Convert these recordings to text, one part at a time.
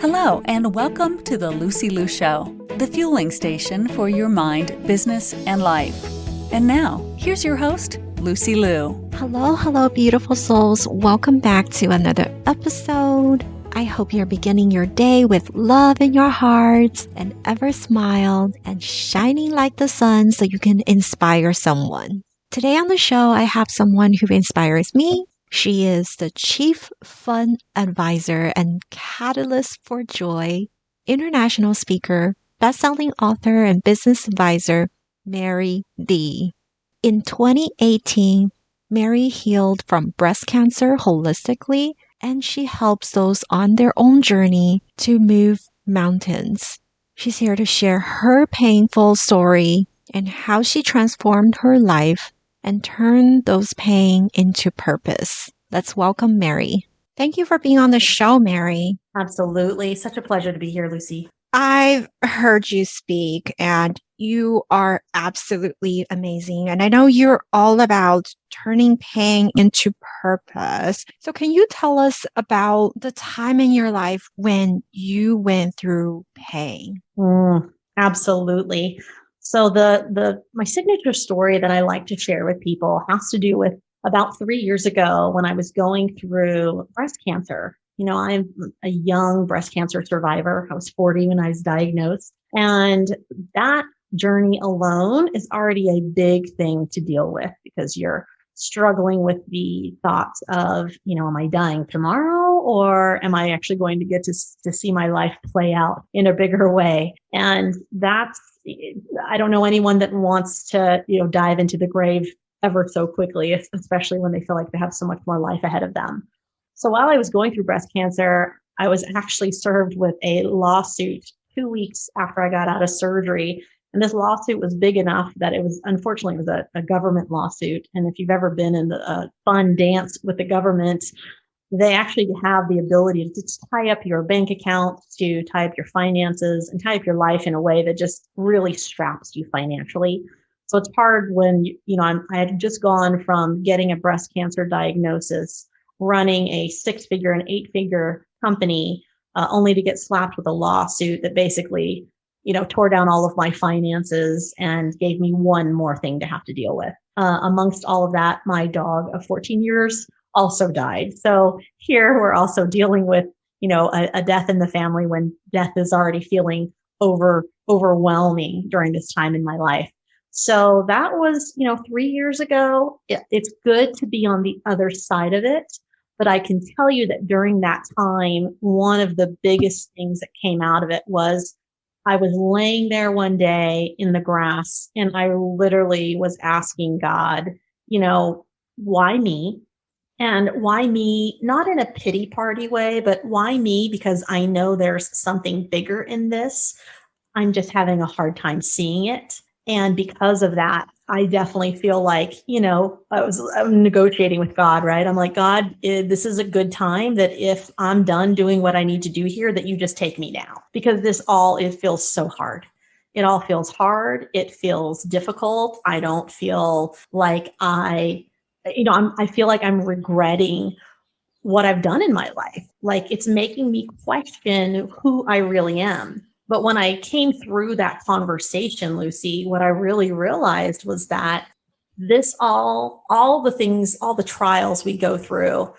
Hello, and welcome to the Lucy Liu Show, the fueling station for your mind, business, and life. And now, here's your host, Lucy Liu. Hello, beautiful souls. Welcome back to another episode. I hope you're beginning your day with love in your hearts and ever smiled and shining like the sun so you can inspire someone. Today on the show, I have someone who inspires me. She is the Chief Fun Advisor and Catalyst for Joy, international speaker, best-selling author, and business advisor, Mary D. In 2018, Mary healed from breast cancer holistically, and she helps those on their own journey to move mountains. She's here to share her painful story and how she transformed her life and turned those pain into purpose. Let's welcome Mary. Thank you for being on the show, Mary. Absolutely. Such a pleasure to be here, Lucy. I've heard you speak and you are absolutely amazing. And I know you're all about turning pain into purpose. So can you tell us about the time in your life when you went through pain? Absolutely. So my signature story that I like to share with people has to do with about 3 years ago when I was going through breast cancer. You know, I'm a young breast cancer survivor. I was 40 when I was diagnosed. And that journey alone is already a big thing to deal with because you're struggling with the thoughts of, am I dying tomorrow or am I actually going to get to see my life play out in a bigger way? And I don't know anyone that wants to, dive into the grave ever so quickly, especially when they feel like they have so much more life ahead of them. So while I was going through breast cancer, I was actually served with a lawsuit 2 weeks after I got out of surgery. And this lawsuit was big enough that unfortunately, it was a government lawsuit. And if you've ever been in a fun dance with the government, they actually have the ability to tie up your bank account, to tie up your finances, and tie up your life in a way that just really straps you financially. So it's hard when, I had just gone from getting a breast cancer diagnosis, running a 6-figure and 8-figure company, only to get slapped with a lawsuit that basically, tore down all of my finances and gave me one more thing to have to deal with. Amongst all of that, my dog of 14 years also died. So here we're also dealing with, a death in the family when death is already feeling overwhelming during this time in my life. So that was, 3 years ago. It's good to be on the other side of it. But I can tell you that during that time, one of the biggest things that came out of it was I was laying there one day in the grass and I literally was asking God, why me? And why me? Not in a pity party way, but why me? Because I know there's something bigger in this. I'm just having a hard time seeing it. And because of that, I definitely feel like, I'm negotiating with God, right? I'm like, God, this is a good time that if I'm done doing what I need to do here, that you just take me now, because it feels so hard. It all feels hard. It feels difficult. I don't feel like I feel like I'm regretting what I've done in my life. Like it's making me question who I really am. But when I came through that conversation, Lucy, what I really realized was that all the things, all the trials we go through,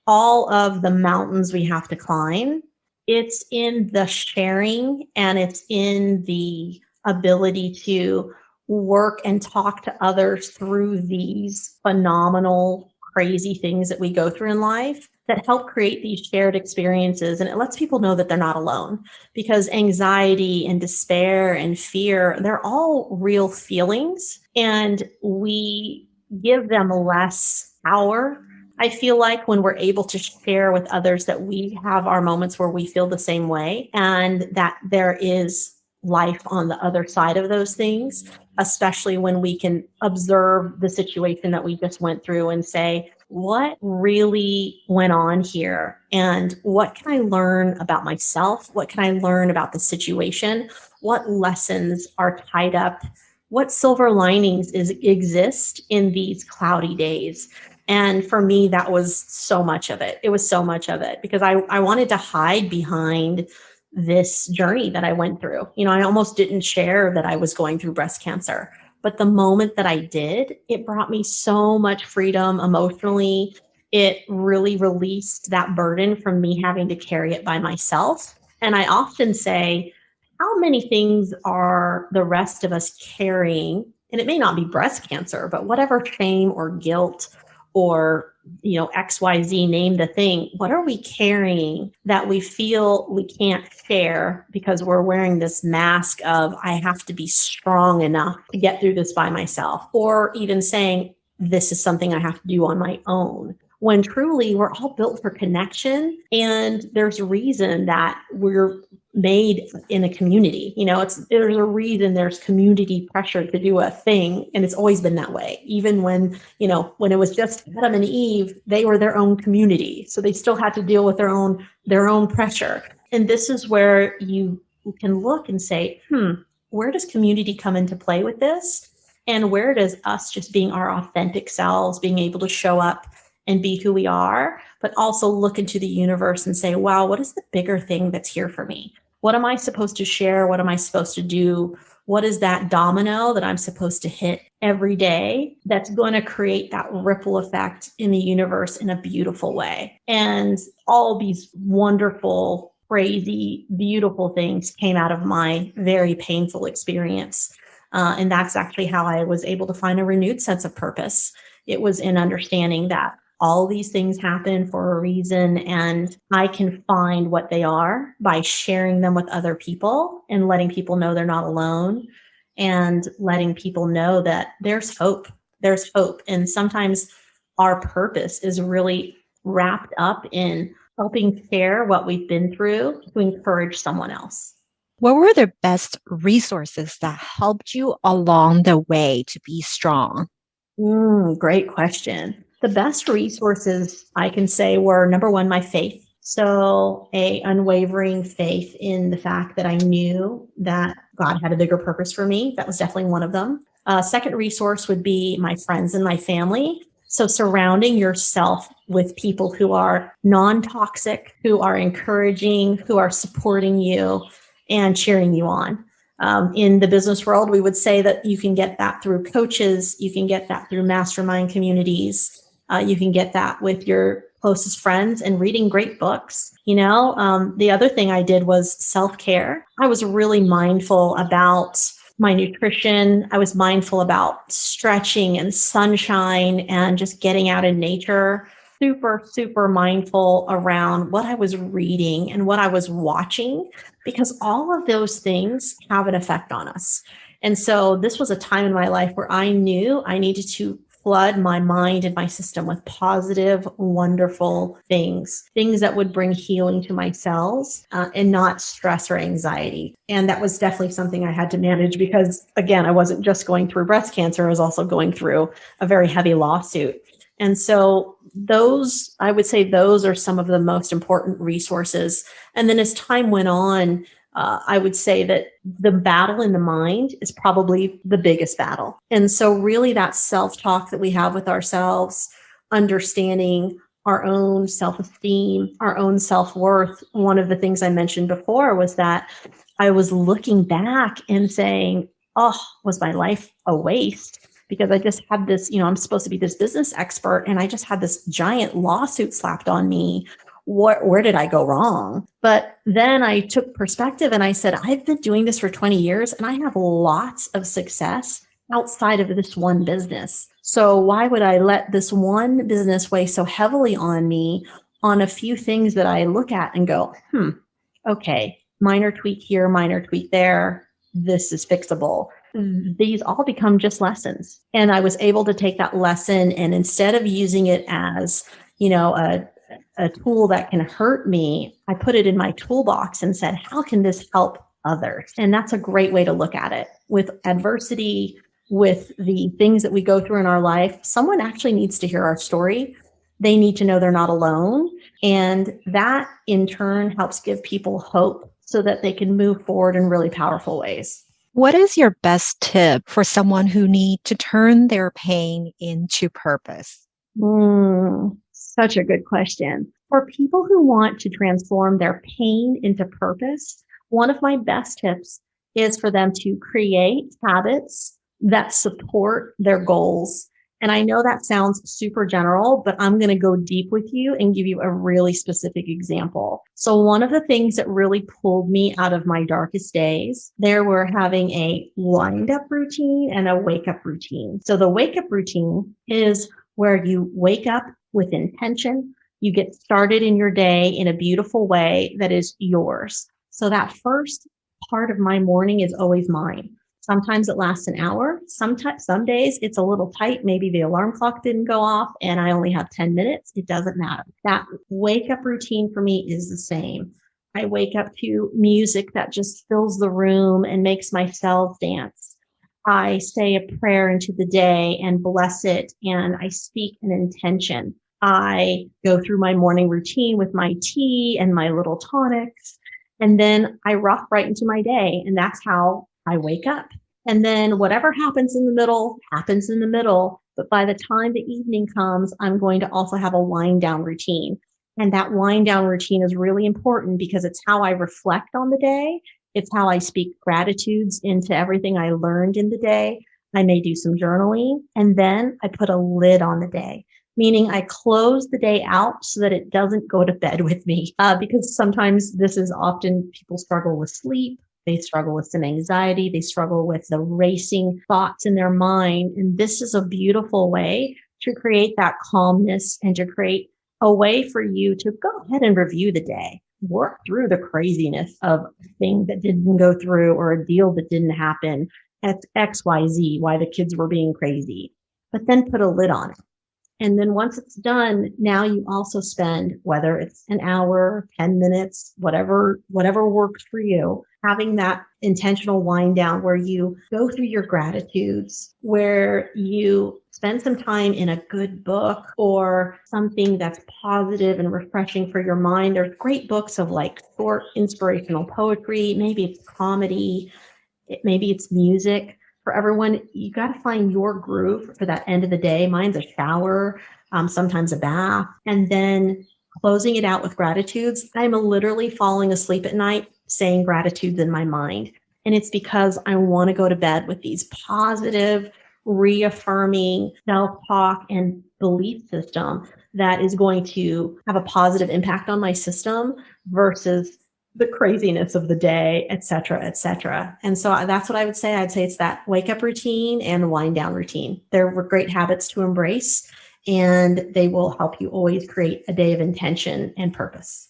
all of the mountains we have to climb, it's in the sharing and it's in the ability to work and talk to others through these phenomenal, crazy things that we go through in life that help create these shared experiences. And it lets people know that they're not alone, because anxiety and despair and fear, they're all real feelings and we give them less power. I feel like when we're able to share with others that we have our moments where we feel the same way and that there is life on the other side of those things, especially when we can observe the situation that we just went through and say, what really went on here? And what can I learn about myself? What can I learn about the situation? What lessons are tied up? What silver linings exist in these cloudy days? And for me, that was so much of it. It was so much of it because I wanted to hide behind this journey that I went through. I almost didn't share that I was going through breast cancer. But the moment that I did, it brought me so much freedom emotionally. It really released that burden from me having to carry it by myself. And I often say, how many things are the rest of us carrying? And it may not be breast cancer, but whatever shame or guilt or XYZ, name the thing. What are we carrying that we feel we can't share because we're wearing this mask of, I have to be strong enough to get through this by myself, or even saying, this is something I have to do on my own. When truly we're all built for connection, and there's a reason that we're made in a community. There's a reason there's community pressure to do a thing, and it's always been that way. Even when it was just Adam and Eve, they were their own community, so they still had to deal with their own pressure. And this is where you can look and say, where does community come into play with this? And where does us just being our authentic selves, being able to show up and be who we are, but also look into the universe and say, wow, what is the bigger thing that's here for me? What am I supposed to share? What am I supposed to do? What is that domino that I'm supposed to hit every day that's going to create that ripple effect in the universe in a beautiful way? And all these wonderful, crazy, beautiful things came out of my very painful experience. And that's actually how I was able to find a renewed sense of purpose. It was in understanding that all these things happen for a reason, and I can find what they are by sharing them with other people and letting people know they're not alone, and letting people know that there's hope. There's hope. And sometimes our purpose is really wrapped up in helping share what we've been through to encourage someone else. What were the best resources that helped you along the way to be strong? Great question. The best resources I can say were, number one, my faith. So a unwavering faith in the fact that I knew that God had a bigger purpose for me. That was definitely one of them. Second resource would be my friends and my family. So surrounding yourself with people who are non-toxic, who are encouraging, who are supporting you and cheering you on. In the business world, we would say that you can get that through coaches. You can get that through mastermind communities. You can get that with your closest friends and reading great books. The other thing I did was self-care. I was really mindful about my nutrition. I was mindful about stretching and sunshine and just getting out in nature. Super, super mindful around what I was reading and what I was watching, because all of those things have an effect on us. And so this was a time in my life where I knew I needed to flood my mind and my system with positive, wonderful things that would bring healing to my cells and not stress or anxiety. And that was definitely something I had to manage because, again, I wasn't just going through breast cancer. I was also going through a very heavy lawsuit. And so I would say those are some of the most important resources. And then as time went on, I would say that the battle in the mind is probably the biggest battle. And so really that self-talk that we have with ourselves, understanding our own self-esteem, our own self-worth. One of the things I mentioned before was that I was looking back and saying, oh, was my life a waste? Because I just had this, I'm supposed to be this business expert, and I just had this giant lawsuit slapped on me. Where did I go wrong? But then I took perspective and I said, I've been doing this for 20 years and I have lots of success outside of this one business. So why would I let this one business weigh so heavily on me on a few things that I look at and go, okay, minor tweak here, minor tweak there. This is fixable. These all become just lessons. And I was able to take that lesson, and instead of using it as, a tool that can hurt me, I put it in my toolbox and said, how can this help others? And that's a great way to look at it. With adversity, with the things that we go through in our life, someone actually needs to hear our story. They need to know they're not alone. And that in turn helps give people hope so that they can move forward in really powerful ways. What is your best tip for someone who needs to turn their pain into purpose? Such a good question. For people who want to transform their pain into purpose, one of my best tips is for them to create habits that support their goals. And I know that sounds super general, but I'm going to go deep with you and give you a really specific example. So one of the things that really pulled me out of my darkest days, there were having a wind up routine and a wake up routine. So the wake up routine is where you wake up with intention. You get started in your day in a beautiful way that is yours. So that first part of my morning is always mine. Sometimes it lasts an hour. Sometimes, some days it's a little tight. Maybe the alarm clock didn't go off and I only have 10 minutes. It doesn't matter. That wake up routine for me is the same. I wake up to music that just fills the room and makes my cells dance. I say a prayer into the day and bless it, and I speak an intention. I go through my morning routine with my tea and my little tonics, and then I rock right into my day. And that's how I wake up. And then whatever happens in the middle happens in the middle. But by the time the evening comes, I'm going to also have a wind down routine. And that wind down routine is really important because it's how I reflect on the day. It's how I speak gratitudes into everything I learned in the day. I may do some journaling, and then I put a lid on the day, meaning I close the day out so that it doesn't go to bed with me. Because sometimes this is often people struggle with sleep. They struggle with some anxiety. They struggle with the racing thoughts in their mind. And this is a beautiful way to create that calmness and to create a way for you to go ahead and review the day, work through the craziness of a thing that didn't go through or a deal that didn't happen at XYZ, why the kids were being crazy, but then put a lid on it. And then once it's done, now you also spend, whether it's an hour, 10 minutes, whatever works for you, having that intentional wind down where you go through your gratitudes, where you spend some time in a good book or something that's positive and refreshing for your mind. There's great books of like short inspirational poetry. Maybe it's comedy. Maybe it's music. For everyone, you got to find your groove for that end of the day. Mine's a shower, sometimes a bath, and then closing it out with gratitudes. I'm literally falling asleep at night saying gratitudes in my mind. And it's because I want to go to bed with these positive, reaffirming self-talk and belief system that is going to have a positive impact on my system versus the craziness of the day, et cetera, et cetera. And so that's what I would say. I'd say it's that wake up routine and wind down routine. They're great habits to embrace, and they will help you always create a day of intention and purpose.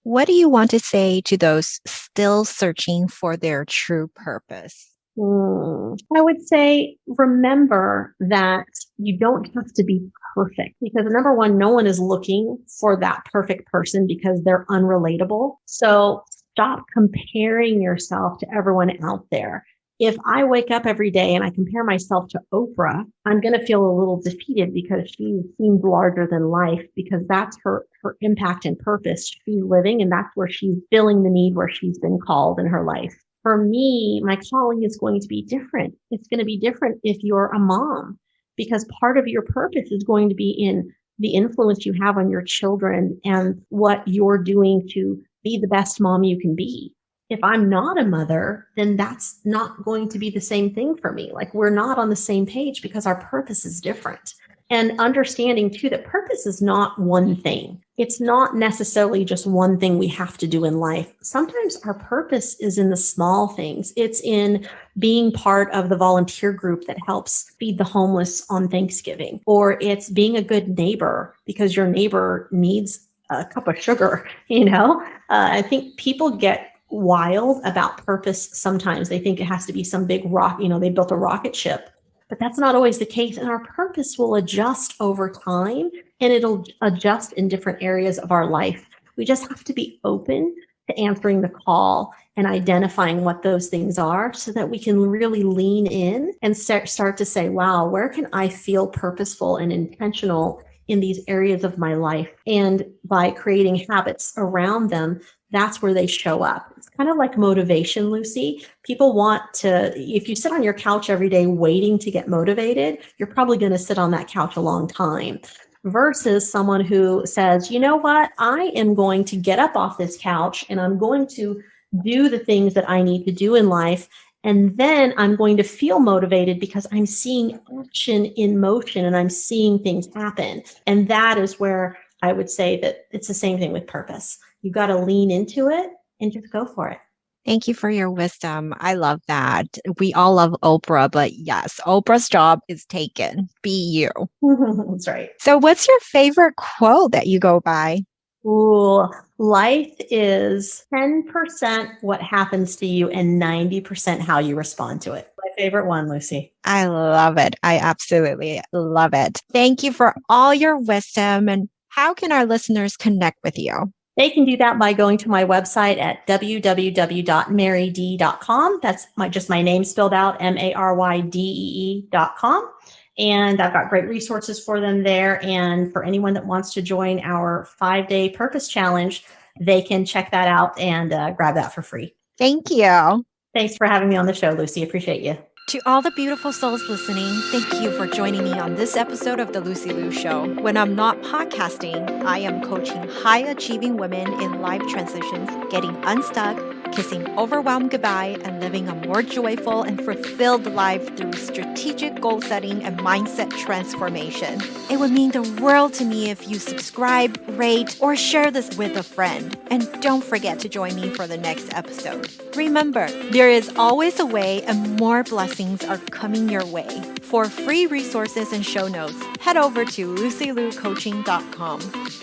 What do you want to say to those still searching for their true purpose? I would say, remember that you don't have to be perfect, because number one, no one is looking for that perfect person because they're unrelatable. So stop comparing yourself to everyone out there. If I wake up every day and I compare myself to Oprah, I'm going to feel a little defeated because she seems larger than life, because that's her impact and purpose she's living. And that's where she's filling the need where she's been called in her life. For me, my calling is going to be different. It's going to be different if you're a mom, because part of your purpose is going to be in the influence you have on your children and what you're doing to be the best mom you can be. If I'm not a mother, then that's not going to be the same thing for me. Like, we're not on the same page because our purpose is different. And understanding too that purpose is not one thing. It's not necessarily just one thing we have to do in life. Sometimes our purpose is in the small things. It's in being part of the volunteer group that helps feed the homeless on Thanksgiving, or it's being a good neighbor because your neighbor needs a cup of sugar. I think people get wild about purpose sometimes. They think it has to be some big rock, they built a rocket ship. But that's not always the case. And our purpose will adjust over time, and it'll adjust in different areas of our life. We just have to be open to answering the call and identifying what those things are so that we can really lean in and start to say, wow, where can I feel purposeful and intentional in these areas of my life? And by creating habits around them, that's where they show up. It's kind of like motivation, Lucy. People want to, if you sit on your couch every day waiting to get motivated, you're probably going to sit on that couch a long time. versus someone who says, you know what, I am going to get up off this couch and I'm going to do the things that I need to do in life. And then I'm going to feel motivated because I'm seeing action in motion and I'm seeing things happen. And that is where I would say that it's the same thing with purpose. You've got to lean into it and just go for it. Thank you for your wisdom. I love that. We all love Oprah, but yes, Oprah's job is taken. Be you. That's right. So, what's your favorite quote that you go by? Ooh, life is 10% what happens to you and 90% how you respond to it. My favorite one, Lucy. I love it. I absolutely love it. Thank you for all your wisdom. And how can our listeners connect with you? They can do that by going to my website at www.maryd.com. That's just my name spelled out, MARYDEE.com. And I've got great resources for them there. And for anyone that wants to join our 5-day purpose challenge, they can check that out and grab that for free. Thank you. Thanks for having me on the show, Lucy. Appreciate you. To all the beautiful souls listening, thank you for joining me on this episode of The Lucy Liu Show. When I'm not podcasting, I am coaching high-achieving women in life transitions, getting unstuck, kissing overwhelm goodbye, and living a more joyful and fulfilled life through strategic goal setting and mindset transformation. It would mean the world to me if you subscribe, rate, or share this with a friend. And don't forget to join me for the next episode. Remember, there is always a way and more blessings are coming your way. For free resources and show notes, head over to LucyLuCoaching.com.